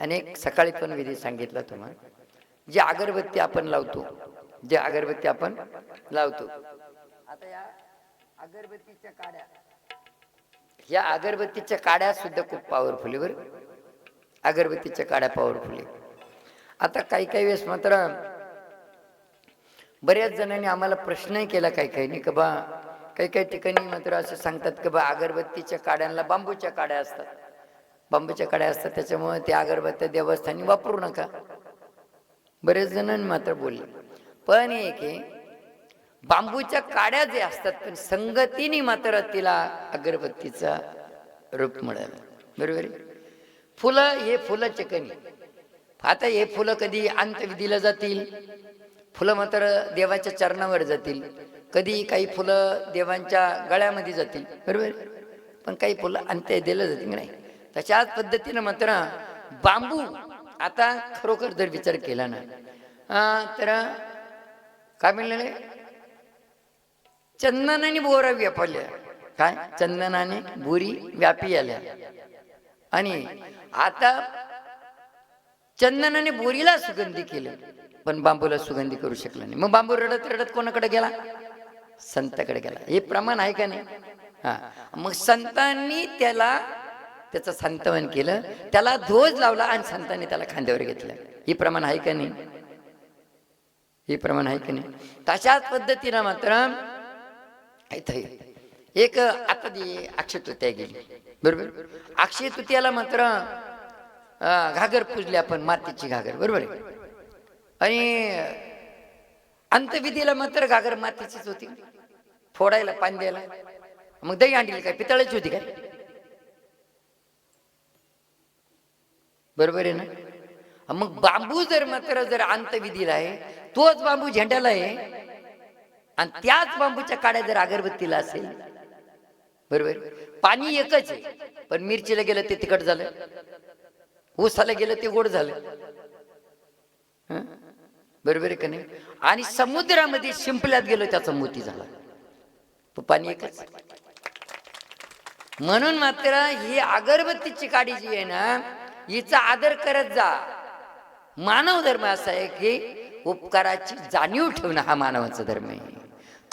अनेक सकाळी पण विधी सांगितला तुम्हाला. जे अगरबत्ती आपण लावतो, जे अगरबत्ती आपण लावतो, आता या अगरबत्तीच्या काड्या, या अगरबत्तीच्या काड्या सुद्धा खूप पॉवरफुल आहे बरं. अगरबत्तीच्या काड्या पॉवरफुल आहे. आता काही काही वेळेस मात्र बऱ्याच जणांनी आम्हाला प्रश्नही केला काही काही नाही, का बा काही काही ठिकाणी मात्र असं सांगतात की बा अगरबत्तीच्या काड्यांना बांबूच्या काड्या असतात, बांबूच्या काड्या असतात, त्याच्यामुळे त्या अगरबत्त्या देवस्थानी वापरू नका. बरेच जणांनी मात्र बोलले. पण एक आहे, बांबूच्या काड्या जे असतात पण संगतीने मात्र तिला अगरबत्तीचा रूप मिळालं. बरोबर आहे. फुलं, हे फुलाचे कणी, आता हे फुलं कधी अंत्यविधीला जातील, फुलं मात्र देवाच्या चरणावर जातील, कधी काही फुलं देवांच्या गळ्यामध्ये जातील, बरोबर. पण काही फुलं अंत्य दिलं जातील नाही. तशाच पद्धतीनं मात्र बांबू, आता खरोखर जर विचार केला ना तर काय म्हणले, चंदनाने बोरा व्यापल्या, काय चंदनाने बोरी व्यापी आल्या. आणि आता चंदनाने बोरीला सुगंधी केलं पण बांबूला सुगंधी करू शकला नाही. मग बांबू रडत रडत कोणाकडे गेला, संताकडे गेला. हे प्रमाण आहे का नाही? हा. मग संतांनी त्याचं संतवन केलं, त्याला ध्वज लावला आणि संतांनी त्याला खांद्यावर घेतलं. हे प्रमाण आहे का नाही? हे प्रमाण आहे का नाही? तशाच पद्धतीनं मात्र एक आता ती अक्षय तृतीया गेली, बरोबर. अक्षय तृतीयाला मात्र घागर पूजली आपण, मातीची घागर, बरोबर आहे. आणि अंतविधीला मात्र घागर मातीचीच होती, फोडायला पाणी द्यायला. मग दही अंडी काय पितळाची होती काय? बरोबर आहे ना. मग बांबू जर मात्र जर अंतविधीला आहे, तोच बांबू झेंड्याला आहे, आणि त्याच बांबूच्या काड्या जर अगरबत्तीला असेल, बरोबर. पाणी एकच आहे, पण मिरचीला गेलं ते तिखट झालं, ऊसाला गेलं ते गोड झालं, बरोबर आहे का नाही. आणि समुद्रामध्ये शिंपल्यात गेलो त्याचा मोती झाला, तो पाणी एकच. म्हणून मात्र ही अगरबत्तीची काडी जी आहे ना, हिचा आदर करत जा. मानव धर्म असा आहे की उपकाराची जाणीव ठेवणं हा मानवाचा धर्म आहे.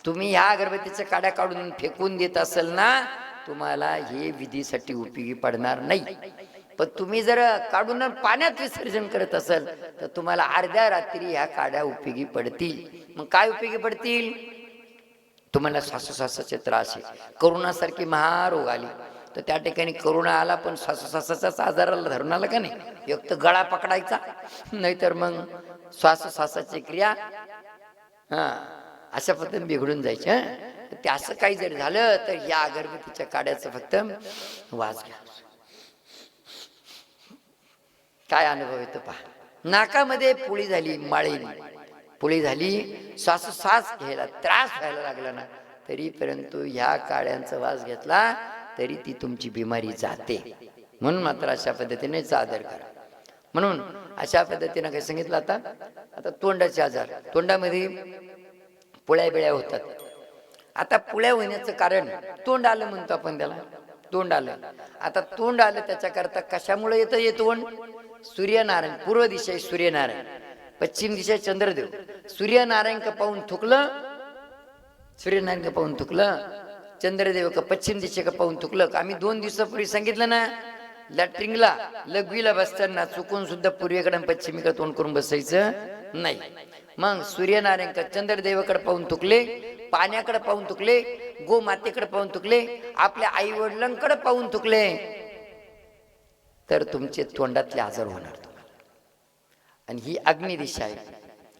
तुम्ही ह्या अगरबत्तीच्या काड्या काढून फेकून देत असाल ना, तुम्हाला हे विधीसाठी उपयोगी पडणार नाही. पण तुम्ही जर काढून पाण्यात विसर्जन करत असाल तर तुम्हाला अर्ध्या रात्री ह्या काड्या उपयोगी पडतील. मग काय उपयोगी पडतील? तुम्हाला श्वासोश्वासाचे त्रास आहे, करोनासारखी महारोग आली तर त्या ठिकाणी करोना आला पण श्वासोश्वासाच्याच आजाराला धरून आला का नाही, एक तर गळा पकडायचा, नाहीतर मग श्वासोश्वासाची क्रिया अशा पद्धतीने बिघडून जायची. ते असं काही जर झालं तर या अगरबत्तीच्या काड्याचं फक्त वास घ्या. काय अनुभव येतो पहा. नाकामध्ये पुळी झाली, माळी पुळी झाली, श्वासोश्वास घ्यायला त्रास व्हायला लागला ना, तरी परंतु ह्या काड्यांचा वास घेतला तरी ती तुमची बिमारी जाते. म्हणून मात्र अशा पद्धतीने आदर करा. म्हणून अशा पद्धतीनं काय सांगितलं, आता तोंडाचे आजार, तोंडामध्ये पुळ्या बिळ्या होतात. आता पुळ्या होण्याचं कारण तोंड आलं म्हणतो आपण त्याला, तोंड आलं. आता तोंड आलं त्याच्याकरता कशामुळे येतं हे तोंड? सूर्यनारायण, पूर्व दिशा सूर्यनारायण, पश्चिम दिशा चंद्रदेव. सूर्यनारायण का पाहून थुकलं, सूर्यनारायण का पाहून थुकलं, चंद्रदेव का पश्चिम दिशे का पाहून थुकलं. आम्ही 2 दिवसापूर्वी सांगितलं ना, लॅट्रिंगला लघवीला बसताना चुकून सुद्धा पूर्वेकडे पश्चिमेकडे तोंड करून बसायचं नाही. मग सूर्यनारायण का चंद्रदेवाकडे पाहून थुकले, पाण्याकडे पाहून थुकले, गोमातेकडे पाहून थुकले, आपल्या आई वडिलांकडे पाहून थुकले, तर तुमचे तोंडातले आजार होणार तुम्हाला. आणि ही अग्नी दिशा आहे,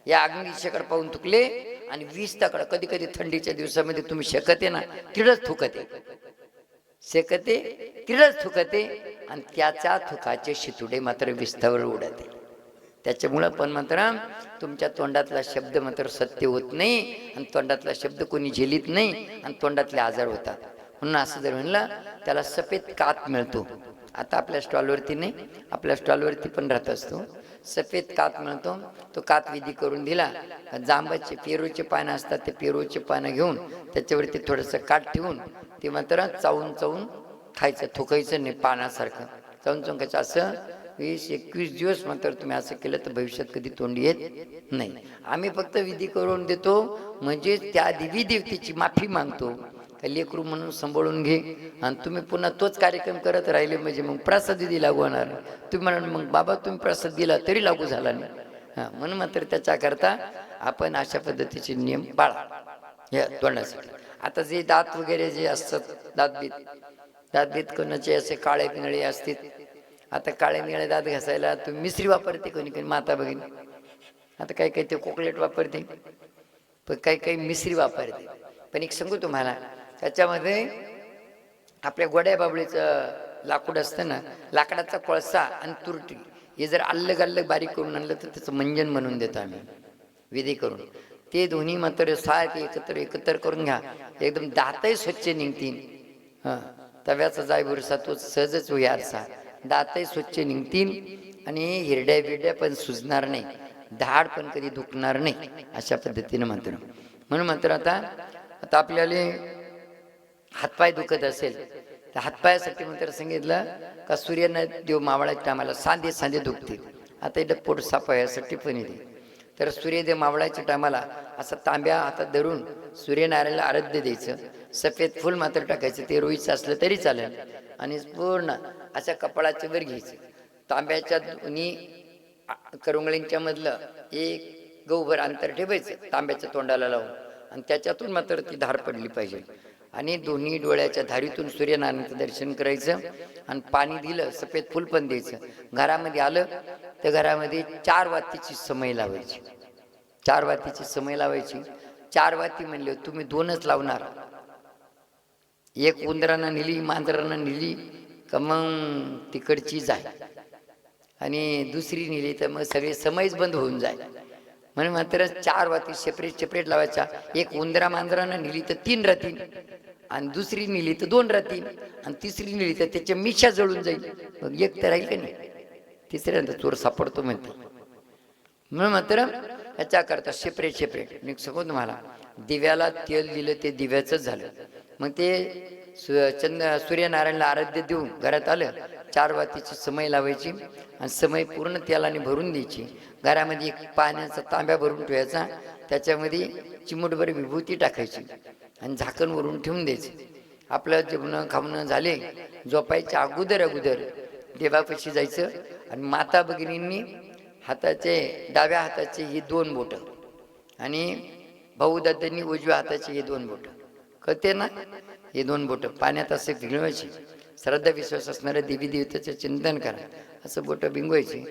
या अग्नी दिशेकडे पाहून थुकले आणि 20कडे, कधी कधी थंडीच्या दिवसामध्ये तुम्ही शेकते ना, तिडच थुकते, शेकते तिडच थुकते, आणि त्याच्या थुकाचे शितुडे मात्र विस्तावर उडते. त्याच्यामुळं पण मात्र तुमच्या तोंडातला शब्द मात्र सत्य होत नाही, आणि तोंडातला शब्द कोणी झेलीत नाही, आणि तोंडातले आजार होतात. म्हणून असं जर म्हणलं त्याला सफेद कात मिळतो. आता आपल्या स्टॉलवरती नाही, आपल्या स्टॉलवरती पण राहत असतो, सफेद कात मिळतो. तो कात विधी करून दिला, जांबाचे पेरूचे पानं असतात, ते पेरूचे पानं घेऊन त्याच्यावरती थोडंसं काठ ठेवून ते मात्र चावून चावून खायचं, थुकायचं नाही, पानासारखं चावून चावून खायचं. असं 20-21 दिवस मात्र तुम्ही असं केलं तर भविष्यात कधी तोंडी येत नाही. आम्ही फक्त विधी करून देतो, म्हणजे त्या देवी देवतेची माफी मागतो, लेकरू म्हणून सांभाळून घे. आणि तुम्ही पुन्हा तोच कार्यक्रम करत राहिले म्हणजे मग प्रसाद विधी लागू होणार. तुम्ही म्हणाल मग बाबा तुम्ही प्रसाद दिला तरी लागू झाला नाही. म्हणून मात्र त्याच्याकरता आपण अशा पद्धतीचे नियम पाळा या तोंडासाठी. आता जे दात वगैरे जे असतात, दातबीत कोणाचे असे काळे निळे असतील. आता काळे निळे दात घासायला तुम्ही मिसरी वापरते, कोणी कोणी माता भगिनी. आता काही काही ते कोकलेट वापरते, पण काही काही मिसरी वापरते. पण एक सांगू तुम्हाला, त्याच्यामध्ये आपल्या गोड्या बाबळीचं लाकूड असतं ना, लाकडाचा कोळसा आणि तुरटी हे जर अल्लग अल्लग बारीक करून आणलं तर त्याचं मंजन बनवून देतो आम्ही विधी करून. ते दोन्ही मात्र सारखे एकत्र करून घ्या, एकदम दातही स्वच्छ निघतील. तव्याचा जाय बुरसा तो सहजच होई आरसा, दातही स्वच्छ निघतील आणि हिरड्या बिरड्या पण सुजणार नाही, धाड पण कधी दुखणार नाही, अशा पद्धतीनं मात्र. म्हणून मात्र आता आपल्याला हातपाय दुखत असेल तर हातपायासाठी मात्र सांगितलं का सूर्यानं देव मावळाच्या टायमाला सांधे दुखते. आता इथं पोट साफायासाठी पण येते. तर सूर्यदेव मावळाच्या टायमाला असं तांब्या हातात धरून सूर्यनारायणाला आराध्य द्यायचं. सफेद फुल मात्र टाकायचं, ते रोईचं असलं तरी चालेल. आणि पूर्ण अशा कपाळाच्या वर घ्यायचं. तांब्याच्या दोन्ही करंगळींच्या मधलं एक गहूभर अंतर ठेवायचं तांब्याच्या तोंडाला लावून, आणि त्याच्यातून मात्र ती धार पडली पाहिजे. आणि दोन्ही डोळ्याच्या धारीतून सूर्यनारायणाचं दर्शन करायचं. आणि पाणी दिलं, सफेद फुल पण द्यायचं. घरामध्ये आलं तर घरामध्ये 4 वातीची समय लावायची. 4 वातीची समय लावायची. 4 वाती म्हणले तुम्ही 2च लावणार. एक उंदरानं नेली, मांजरानं नेली का मग तिकडची जाय, आणि दुसरी नेली तर मग सगळे समयच बंद होऊन जाय. म्हणून मात्र 4 वाती सेपरेट लावायच्या. एक उंदरा मांजरानं नेली तर 3 राहतील, आणि दुसरी नेली तर 2 राहतील, आणि तिसरी नेली तर त्याच्या मिशा जळून जाईल, मग एक तर राहील का नाही. तिसऱ्यांदा चोर सापडतो म्हणते. म्हणून मात्र याच्याकरता सेपरेट मी सांगू तुम्हाला, दिव्याला तेल दिलं ते दिव्याचंच झालं. मग ते सूर्यनारायणला आराध्य देऊन घरात आलं, 4 वातीची समय लावायची आणि समय पूर्ण तेलाने भरून द्यायची. घरामध्ये एक पाण्याचा तांब्या भरून ठेवायचा, त्याच्यामध्ये चिमूटभर विभूती टाकायची आणि झाकण वरून ठेवून द्यायचं. आपलं जेवण खावणं झाले, झोपायच्या अगोदर देवापाशी जायचं. आणि माता भगिनींनी डाव्या हाताचे हे 2 बोट आणि भाऊ दादांनी उजव्या हाताचे हे 2 बोट, कळते ना, हे 2 बोट पाण्यात असे भिंगवायचे. श्रद्धा विश्वास असणाऱ्या देवी देवतेचे चिंतन करा, असं बोट भिंगवायचे.